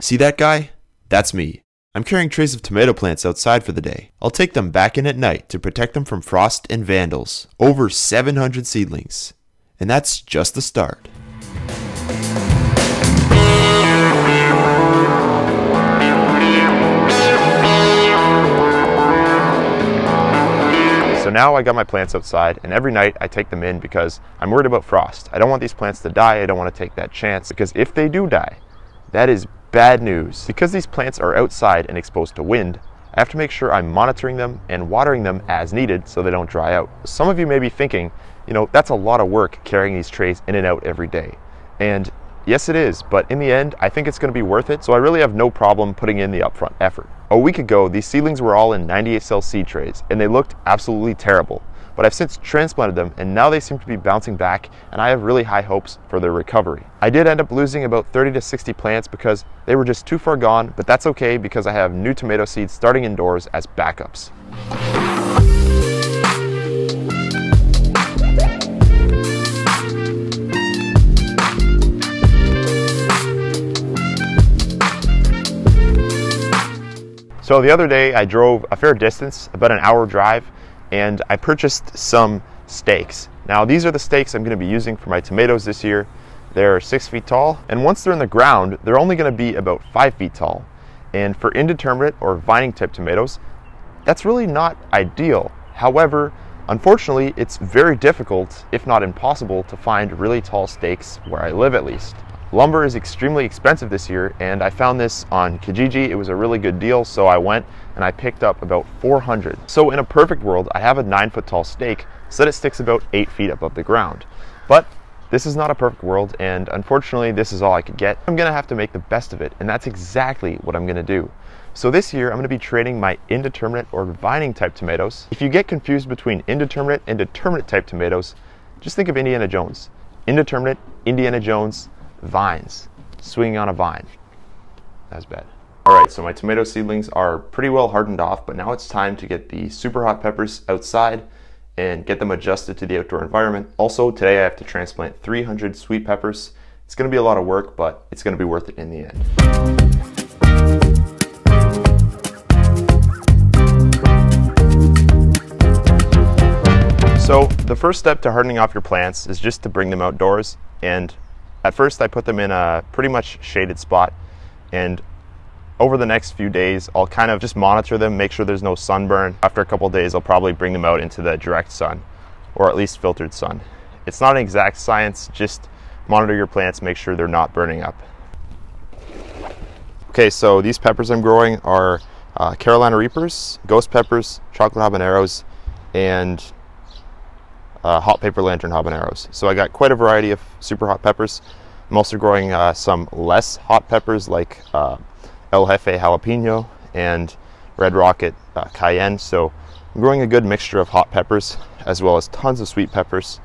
See that guy? That's me. I'm carrying trays of tomato plants outside for the day. I'll take them back in at night to protect them from frost and vandals. Over 700 seedlings. And that's just the start. So now I got my plants outside, and every night I take them in because I'm worried about frost. I don't want these plants to die. I don't want to take that chance, because if they do die, that is bad news. Because these plants are outside and exposed to wind, I have to make sure I'm monitoring them and watering them as needed so they don't dry out. Some of you may be thinking, you know, that's a lot of work carrying these trays in and out every day. And yes, it is, but in the end, I think it's going to be worth it, so I really have no problem putting in the upfront effort. A week ago, these seedlings were all in 98 cell seed trays, and they looked absolutely terrible. But I've since transplanted them, and now they seem to be bouncing back, and I have really high hopes for their recovery. I did end up losing about 30 to 60 plants because they were just too far gone, but that's okay because I have new tomato seeds starting indoors as backups. So the other day I drove a fair distance, about an hour drive, and I purchased some stakes. Now these are the stakes I'm going to be using for my tomatoes this year. They're 6 feet tall, and once they're in the ground, they're only going to be about 5 feet tall. And for indeterminate or vining type tomatoes, that's really not ideal. However, unfortunately, it's very difficult, if not impossible, to find really tall stakes where I live at least. Lumber is extremely expensive this year, and I found this on Kijiji. It was a really good deal, so I went and I picked up about 400. So in a perfect world, I have a 9 foot tall stake so that it sticks about 8 feet above the ground. But this is not a perfect world, and unfortunately this is all I could get. I'm gonna have to make the best of it, and that's exactly what I'm gonna do. So this year I'm gonna be trading my indeterminate or vining type tomatoes. If you get confused between indeterminate and determinate type tomatoes, just think of Indiana Jones. Indeterminate, Indiana Jones, vines, swinging on a vine. That's bad. All right, so my tomato seedlings are pretty well hardened off, but now it's time to get the super hot peppers outside and get them adjusted to the outdoor environment. Also, today I have to transplant 300 sweet peppers. It's gonna be a lot of work, but it's gonna be worth it in the end. So the first step to hardening off your plants is just to bring them outdoors, and at first I put them in a pretty much shaded spot, and over the next few days I'll kind of just monitor them, make sure there's no sunburn. After a couple of days I'll probably bring them out into the direct sun, or at least filtered sun. It's not an exact science, just monitor your plants, make sure they're not burning up. Okay, so these peppers I'm growing are Carolina Reapers, ghost peppers, chocolate habaneros, and hot paper lantern habaneros. So I got quite a variety of super hot peppers. I'm also growing some less hot peppers like El Jefe jalapeno and Red Rocket cayenne. So I'm growing a good mixture of hot peppers as well as tons of sweet peppers,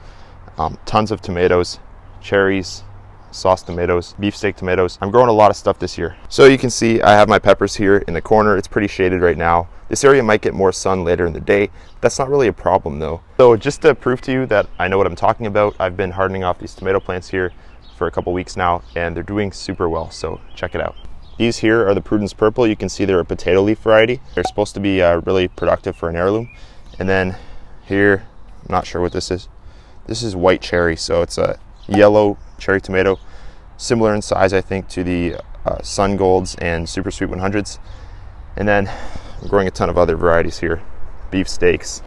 tons of tomatoes, cherries, sauce tomatoes, beefsteak tomatoes. I'm growing a lot of stuff this year. So you can see I have my peppers here in the corner. It's pretty shaded right now. This area might get more sun later in the day. That's not really a problem though. So just to prove to you that I know what I'm talking about, I've been hardening off these tomato plants here for a couple weeks now, and they're doing super well, so check it out. These here are the Prudence Purple. You can see they're a potato leaf variety. They're supposed to be really productive for an heirloom. And then here, I'm not sure what this is. This is white cherry, so it's a yellow cherry tomato, similar in size I think to the Sun Golds and Super Sweet 100s. And then I'm growing a ton of other varieties here, beef steaks.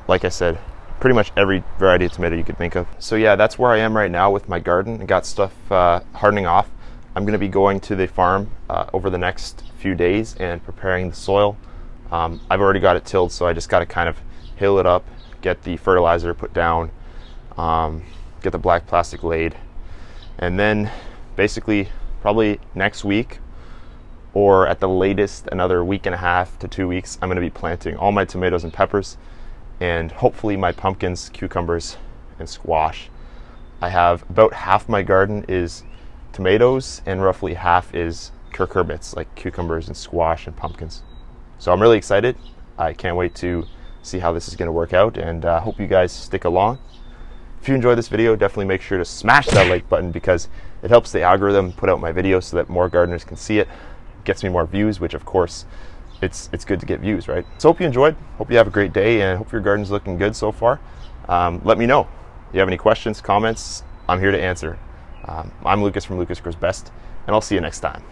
Like I said, pretty much every variety of tomato you could think of. So yeah, that's where I am right now with my garden. I got stuff hardening off. I'm going to be going to the farm over the next few days and preparing the soil. I've already got it tilled, so I just got to kind of hill it up, get the fertilizer put down, get the black plastic laid, and then basically probably next week, or at the latest another week and a half to 2 weeks, I'm going to be planting all my tomatoes and peppers, and hopefully my pumpkins, cucumbers, and squash. I have about half my garden is tomatoes and roughly half is cucurbits, like cucumbers and squash and pumpkins. So I'm really excited. I can't wait to see how this is going to work out, and hope you guys stick along. If you enjoyed this video, definitely make sure to smash that like button, because it helps the algorithm put out my videos so that more gardeners can see it. It gets me more views, which of course, it's good to get views, right? So hope you enjoyed. Hope you have a great day, and hope your garden's looking good so far. Let me know. If you have any questions, comments, I'm here to answer. I'm Lucas from LucasGrowsBest, and I'll see you next time.